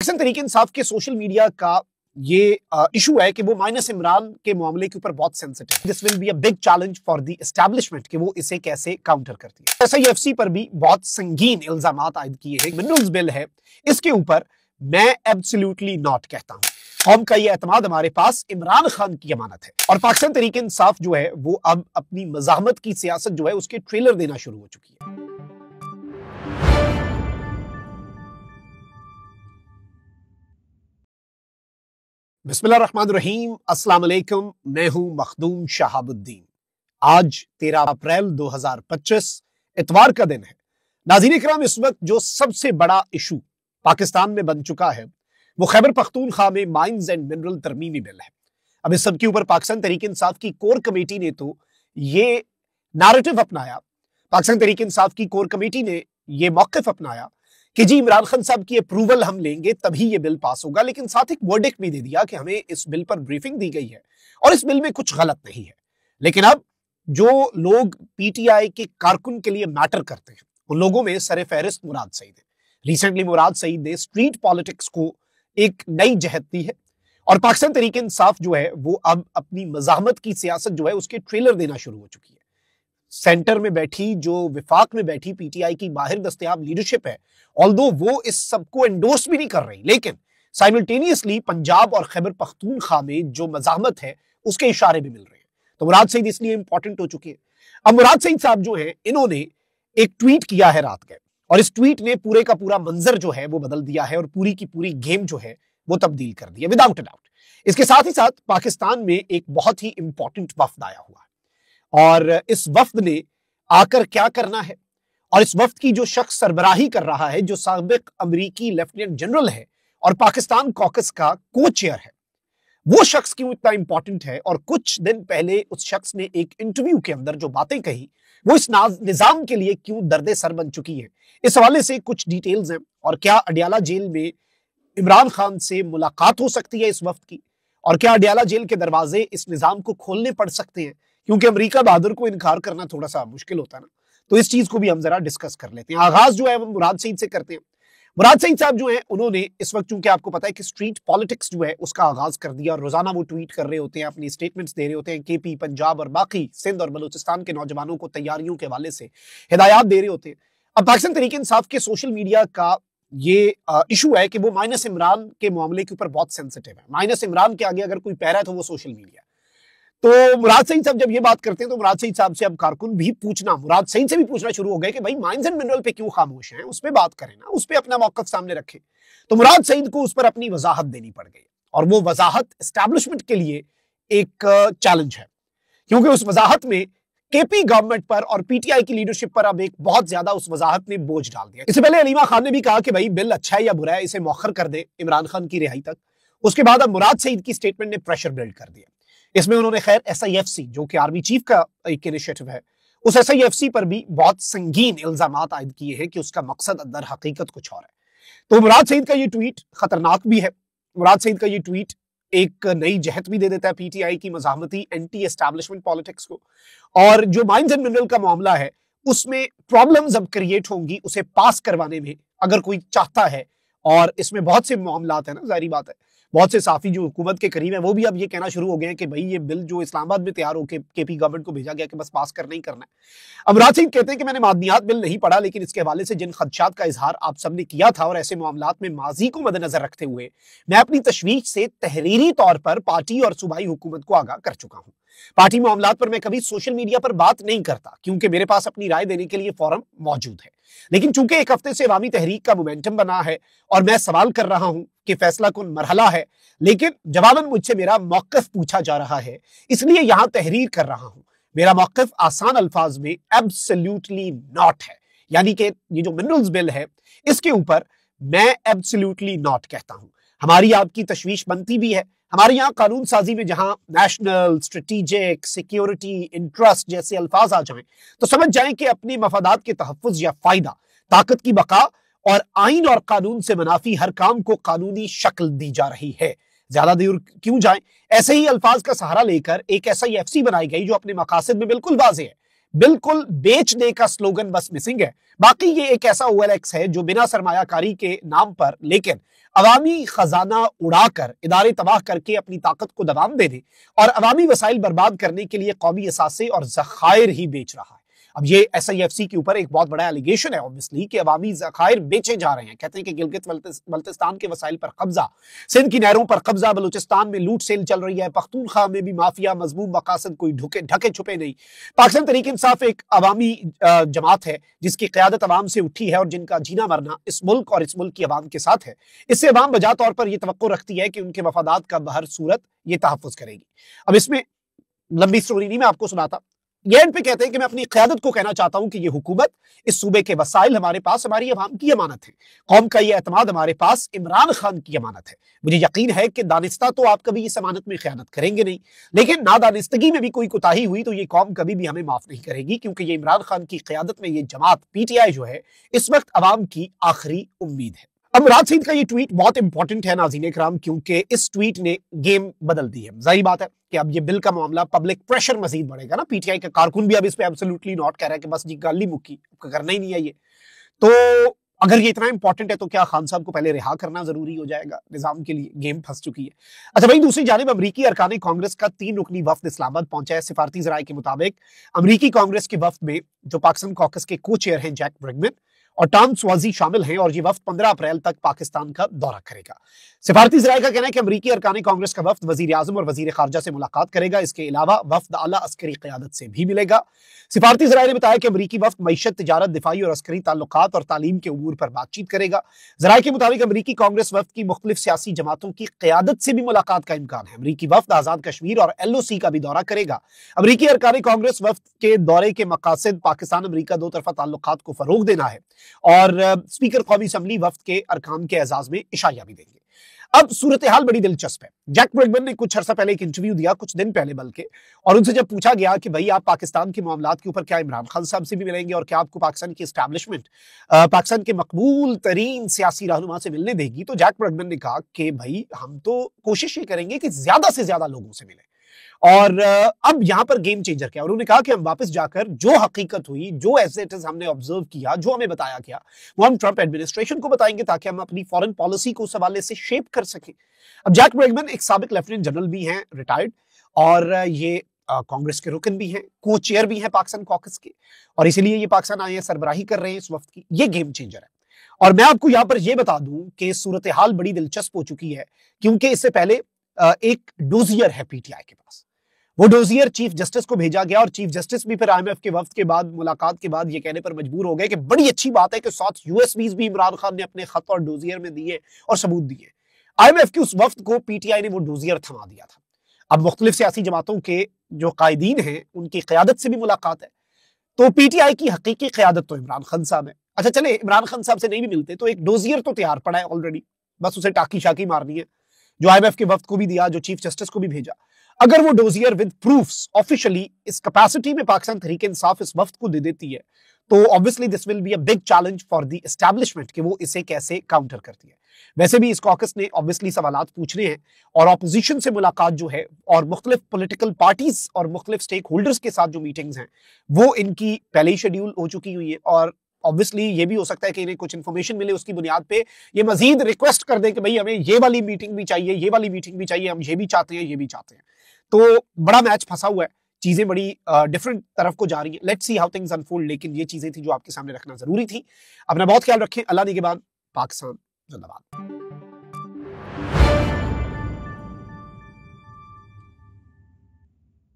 पाकिस्तान तहरीक इंसाफ के social media का ये इशू है कि वो माइनस इमरान के मामले के ऊपर बहुत सेंसिटिव है। This will be a big challenge for the establishment कि वो इसे कैसे काउंटर करती है। एसआईएफसी पर भी बहुत संगीन इल्जामात आयद किए हैं। मिनरल्स बिल है, इसके ऊपर मैं एब्सोल्युटली नॉट कहता हूं। कौम का ये एतमाद हमारे पास इमरान खान की अमानत है और पाकिस्तान तहरीक इंसाफ जो है वो अब अपनी मज़ाहमत की सियासत जो है उसके ट्रेलर देना शुरू हो चुकी है। बिस्मिल्लाहिर्रहमानिर्रहीम, अस्सलाम वालेकुम। मैं हूं मखदूम शहाबुद्दीन। आज 13 अप्रैल 2025 इतवार का दिन है। नाज़रीन इकराम, इस वक्त जो सबसे बड़ा इशू पाकिस्तान में बन चुका है वो खैबर पख्तूनख्वा में माइंस एंड मिनरल तरमीमी बिल है। अब इस सब के ऊपर पाकिस्तान तहरीक इंसाफ की कोर कमेटी ने तो ये नैरेटिव अपनाया, पाकिस्तान तहरीक इंसाफ की कोर कमेटी ने ये मौक़िफ़ अपनाया कि जी इमरान खान साहब की अप्रूवल हम लेंगे तभी ये बिल पास होगा, लेकिन साथ एक वर्डिक्ट भी दे दिया कि हमें इस बिल पर ब्रीफिंग दी गई है और इस बिल में कुछ गलत नहीं है। लेकिन अब जो लोग पीटीआई के कारकुन के लिए मैटर करते हैं उन लोगों में सरे फहरिस्त मुराद सईद है। रिसेंटली मुराद सईद ने स्ट्रीट पॉलिटिक्स को एक नई जहत दी है और पाकिस्तान तहरीक इंसाफ जो है वो अब अपनी मज़ाहमत की सियासत जो है उसके ट्रेलर देना शुरू हो चुकी है। सेंटर में बैठी, जो विफाक में बैठी पीटीआई की बाहर दस्तयाब लीडरशिप है, ऑल्दो वो इस सबको एंडोर्स भी नहीं कर रही, लेकिन साइमल्टेनियसली पंजाब और खैबर पख्तूनख्वा में जो मज़ाहमत है उसके इशारे भी मिल रहे हैं। तो मुराद सईद इसलिए इंपॉर्टेंट हो चुके हैं। अब मुराद सईद साहब जो है इन्होंने एक ट्वीट किया है रात के, और इस ट्वीट ने पूरे का पूरा मंजर जो है वो बदल दिया है और पूरी की पूरी गेम जो है वो तब्दील कर दी है विदाउट अ डाउट। इसके साथ ही साथ पाकिस्तान में एक बहुत ही इंपॉर्टेंट वफ्द आया हुआ है और इस वफ्द ने आकर क्या करना है, और इस वफ्द की जो शख्स सरबराही कर रहा है, जो साबिक अमेरिकी लेफ्टिनेंट जनरल है और पाकिस्तान कॉकस का को चेयर है, वो शख्स क्यों इतना इंपॉर्टेंट है और कुछ दिन पहले उस शख्स ने एक इंटरव्यू के अंदर जो बातें कही वो इस निजाम के लिए क्यों दर्दे सर बन चुकी है, इस हवाले से कुछ डिटेल्स हैं। और क्या अडियाला जेल में इमरान खान से मुलाकात हो सकती है इस वफ्द की, और क्या अडियाला जेल के दरवाजे इस निजाम को खोलने पड़ सकते हैं, क्योंकि अमेरिका बहादुर को इनकार करना थोड़ा सा मुश्किल होता है ना। तो इस चीज को भी हम जरा डिस्कस कर लेते हैं। आगाज जो है वो मुराद सईद से करते हैं। मुराद सईद साहब जो हैं उन्होंने इस वक्त, चूंकि आपको पता है कि स्ट्रीट पॉलिटिक्स जो है उसका आगाज कर दिया और रोजाना वो ट्वीट कर रहे होते हैं, अपनी स्टेटमेंट्स दे रहे होते हैं, केपी, पंजाब और बाकी सिंध और बलूचिस्तान के नौजवानों को तैयारियों के हवाले से हिदायत दे रहे होते हैं। अब पाकिस्तान तहरीक इंसाफ के सोशल मीडिया का ये इशू है कि वो माइनस इमरान के मामले के ऊपर बहुत सेंसिटिव है। माइनस इमरान के आगे अगर कोई पैरा है तो वो सोशल मीडिया। तो मुराद सईद साहब जब ये बात करते हैं तो मुराद सईद साहब से अब कारकुन भी पूछना, मुराद सईद से भी पूछना शुरू हो गए कि भाई माइंस एंड मिनरल पे क्यों खामोश हैं, उस पर बात करें ना, उस पर अपना मौकफ सामने रखें। तो मुराद सईद को उस पर अपनी वजाहत देनी पड़ गई और वो वजाहत एस्टैब्लिशमेंट के लिए एक चैलेंज है, क्योंकि उस वजाहत में केपी गवर्नमेंट पर और पीटीआई की लीडरशिप पर अब एक बहुत ज्यादा उस वजाहत ने बोझ डाल दिया। इससे पहले अलीमा खान ने भी कहा कि भाई बिल अच्छा है या बुरा है, इसे मौखर कर दे इमरान खान की रिहाई तक। उसके बाद अब मुराद सईद की स्टेटमेंट ने प्रेशर बिल्ड कर दिया। इसमें उन्होंने खैर एसआईएफसी, जो कि आर्मी चीफ का एक इनिशिएटिव है, उस एसआईएफसी पर भी बहुत संगीन इल्जामात आयद किए हैं कि उसका मकसद दर हकीकत कुछ और है। तो मुराद सईद का ये ट्वीट खतरनाक भी है। मुराद सईद का ये ट्वीट एक नई जहत भी दे देता है पीटीआई की मज़ाहमती एंटी एस्टैब्लिशमेंट पॉलिटिक्स को, और जो माइंस एंड मिनरल का मामला है उसमें प्रॉब्लम्स अब क्रिएट होंगी उसे पास करवाने में, अगर कोई चाहता है। और इसमें बहुत से मामलात है ना, जाहिर बात है बहुत से साफी जो हुकूमत के करीब है वो भी अब ये कहना शुरू हो गए हैं कि भाई ये बिल जो इस्लामाबाद में तैयार होकर केपी गवर्नमेंट को भेजा गया कि बस पास करना ही करना है। अब मुराद सईद कहते हैं कि मैंने मादनियात बिल नहीं पढ़ा, लेकिन इसके हवाले से जिन खदशात का इजहार आप सबने किया था और ऐसे मामलात में माजी को मद्देनजर रखते हुए मैं अपनी तशवीश से तहरीरी तौर पर पार्टी और सूबाई हुकूमत को आगाह कर चुका हूँ। पार्टी मामलात पर मैं कभी सोशल मीडिया पर बात नहीं करता क्योंकि मेरे पास अपनी राय देने के लिए फोरम मौजूद है, लेकिन चूंकि एक हफ्ते से अवामी तहरीक का मोमेंटम बना है और मैं सवाल कर रहा हूं कि फैसला कुन मरहला है, लेकिन जवाबन मुझसे मेरा मौकफ पूछा जा रहा है, इसलिए यहां तहरीर कर रहा हूं। मेरा मौकफ आसान अल्फाज में एब्सोल्युटली नॉट है, यानी कि ये जो मिनरल्स बिल है इसके ऊपर मैं एब्सोल्युटली नॉट कहता हूं। हमारी आपकी तशवीश बनती भी है। हमारे यहाँ कानून साजी में जहां नेशनल, स्ट्रेटेजिक, सिक्योरिटी, इंटरेस्ट जैसे अल्फाज आ जाएं तो समझ जाएं कि अपने मफादात के तहफ़्फ़ुज़ या फायदा, ताकत की बका और आइन और कानून से मुनाफी हर काम को कानूनी शक्ल दी जा रही है। ज्यादा दूर क्यों जाएं, ऐसे ही अल्फाज का सहारा लेकर एक एसआईएफसी बनाई गई जो अपने मकासद में बिल्कुल वाज़ेह है। बिल्कुल बेचने का स्लोगन बस मिसिंग है। बाकी ये एक ऐसा ओएलएक्स है जो बिना सरमायाकारी के नाम पर, लेकिन अवामी खजाना उड़ाकर इदारे तबाह करके अपनी ताकत को दबाम दे दे और अवामी वसाइल बर्बाद करने के लिए कौमी असासे और जखायर ही बेच रहा है। अब ये SIFC के ऊपर एक बहुत बड़ा एलिगेशन है ऑब्वियसली कि अवामी जखायर बेचे जा रहे हैं। कहते हैं कि गिलगित बल्तिस्तान के वसाइल पर कब्जा, सिंध की नहरों पर कब्जा, बलूचिस्तान में लूट सेल चल रही है, पख्तूनख्वा में भी माफिया, मजमूम मकासद कोई ढके छुपे नहीं। पाकिस्तान तहरीक इंसाफ एक अवामी जमात है जिसकी क़यादत अवाम से उठी है और जिनका जीना मरना इस मुल्क और इस मुल्क की अवाम के साथ है। इससे अवाम बजा तौर पर यह तवक्को रखती है कि उनके मफादात का बहर सूरत ये तहफ़्फ़ुज़ करेगी। अब इसमें लंबी स्टोरी नहीं मैं आपको सुनाता, ये एंड पे कहते हैं कि मैं अपनी क़यादत को कहना चाहता हूं कि ये हुकूमत, इस सूबे के वसाइल हमारे पास हमारी अवाम की अमानत है, कौम का ये एतमाद हमारे पास इमरान खान की अमानत है। मुझे यकीन है कि दानिस्ता तो आप कभी इस अमानत में खयानत करेंगे नहीं, लेकिन नादानिस्तगी में भी कोई कोताही हुई तो ये कौम कभी भी हमें माफ नहीं करेगी, क्योंकि ये इमरान खान की क़यादत में ये जमात PTI जो है इस वक्त अवाम की आखिरी उम्मीद है। अब मुराद सईद का ये ट्वीट बहुत इंपॉर्टेंट है नाज़रीन कराम, क्योंकि इस ट्वीट ने गेम बदल दी है। जाहिर बात है कि अब ये बिल का मामला, पब्लिक प्रेशर मजीद बढ़ेगा ना। PTI का कारकुन भी अब इस पे एब्सोल्युटली नॉट कह रहा है कि बस जी गाली मुक्की, करना ही नहीं है ये। तो अगर ये इतना इंपॉर्टेंट है तो क्या खान साहब को पहले रिहा करना जरूरी हो जाएगा निजाम के लिए? गेम फंस चुकी है। अच्छा भाई, दूसरी जानिब अमरीकी अरकान कांग्रेस का 3 रुकनी वफ्द इस्लामाबाद पहुंचा है। सिफारती जराये के मुताबिक अमरीकी कांग्रेस के वफ्द में जो पाकिस्तान कॉकस के को चेयर हैं जैक ब्रिगमैन और टॉम स्वाजी शामिल हैं, और ये वफ्द 15 अप्रैल तक पाकिस्तान का दौरा करेगा। सिफारती जराये का कहना है कि अमरीकी अरकान कांग्रेस का वफ्द वजीर आजम और वजीर खारजा से मुलाकात करेगा। इसके अलावा वफ्द आला अस्करी क़यादत से भी मिलेगा। सिफारती जराये ने बताया कि अमरीकी वफ्द मईशत, तिजारत, दिफाई और अस्करी ताल्लुकात और तालीम के उमूर पर बातचीत करेगा। जराये के मुताबिक अमरीकी कांग्रेस वफ्द की मुख्तलिफ सियासी जमातों की क़यादत से भी मुलाकात का इम्कान है। अमरीकी वफ्द आज़ाद कश्मीर और LOC का भी दौरा करेगा। अमरीकी अरकान कांग्रेस वफ्द के दौरे के मकासद पाकिस्तान अमरीका दो तरफा ताल्लुकात को फरोग देना है और स्पीकर कौमी असम्बली वफ्द के अरकान के एजाज में इशाया भी देंगे। अब सूरत हाल बड़ी दिलचस्प है। जैक ब्रिगमैन ने कुछ अर्सा पहले एक इंटरव्यू दिया, कुछ दिन पहले बल्कि, और उनसे जब पूछा गया कि भाई आप पाकिस्तान के मामलात के ऊपर क्या इमरान खान साहब से भी मिलेंगे और क्या आपको पाकिस्तान की एस्टैब्लिशमेंट पाकिस्तान के मकबूल तरीन सियासी रहनुमा से मिलने देगी, तो जैक ब्रिगमैन ने कहा कि भाई हम तो कोशिश ये करेंगे कि ज्यादा से ज्यादा लोगों से मिले। और अब यहां पर गेम चेंजर क्या, उन्होंने कहा कि हम वापस जाकर जो हकीकत हुई, जो एज इट इज हमने ऑब्जर्व किया, जो हमें बताया गया, वो हम ट्रंप एडमिनिस्ट्रेशन को बताएंगे ताकि हम अपनी फॉरेन पॉलिसी को उस हवाले से शेप कर सकें। अब जैक ब्रिगमैन एक साबिक लेफ्टिनेंट जनरल भी हैं, रिटायर्ड, और ये कांग्रेस के रुकन भी हैं, को चेयर भी हैं पाकिस्तान कॉकस के, और इसीलिए ये पाकिस्तान आए हैं, सरबराही कर रहे हैं इस वक्त की। ये गेम चेंजर है। और मैं आपको यहां पर यह बता दूं कि सूरत हाल बड़ी दिलचस्प हो चुकी है, क्योंकि इससे पहले एक डोजियर है PTI के पास। वो डोजियर चीफ जस्टिस को भेजा गया और चीफ जस्टिस भी फिर IMF के वफ्द के बाद, मुलाकात के बाद, ये कहने पर मजबूर हो गए कि बड़ी अच्छी बात है कि 7 USBs भी इमरान खान ने अपने खत और डोजियर में दिए और सबूत दिए। IMF के उस वफ्द को PTI ने वो डोजियर थमा दिया था। अब मुख्तलिफ सियासी जमातों के जो कायदीन हैं उनकी क़यादत से भी मुलाकात है, तो PTI की हकीकी क़यादत तो इमरान खान साहब है। अच्छा चले, इमरान खान साहब से नहीं भी मिलते तो एक डोजियर तो तैयार पड़ा है ऑलरेडी, बस उसे टाकी शाकी मारनी है, जो IMF के वफ्द को भी दिया, जो चीफ जस्टिस को भी भेजा। अगर वो डोजियर विद प्रूफ्स ऑफिशियली इस कैपेसिटी में पाकिस्तान तहरीक इंसाफ इस वफ्द को दे देती है, तो obviously this will be a big challenge for the establishment कि वो इसे कैसे काउंटर करती है। वैसे भी इस कॉकस ने ऑब्वियसली सवालात पूछने हैं, और ऑपोजिशन से मुलाकात जो है और मुख्तलिफ पॉलिटिकल पार्टीज और मुख्तलिफ स्टेक होल्डर्स के साथ जो मीटिंग्स हैं वो इनकी पहले ही शेड्यूल हो चुकी हुई है। और ऑब्वियसली ये भी हो सकता है कि इन्हें कुछ इन्फॉर्मेशन मिले, उसकी बुनियाद पे ये मजीद रिक्वेस्ट कर दें कि भाई हमें ये वाली मीटिंग भी चाहिए, ये वाली मीटिंग भी चाहिए, हम ये भी चाहते हैं, ये भी चाहते हैं। तो बड़ा मैच फंसा हुआ है, चीजें बड़ी डिफरेंट तरफ को जा रही हैं। Let's see how things unfold, लेकिन ये चीजें थी जो आपके सामने रखना जरूरी थी। अपना बहुत ख्याल रखें। अल्लाह निगहबान। पाकिस्तान जिंदाबाद।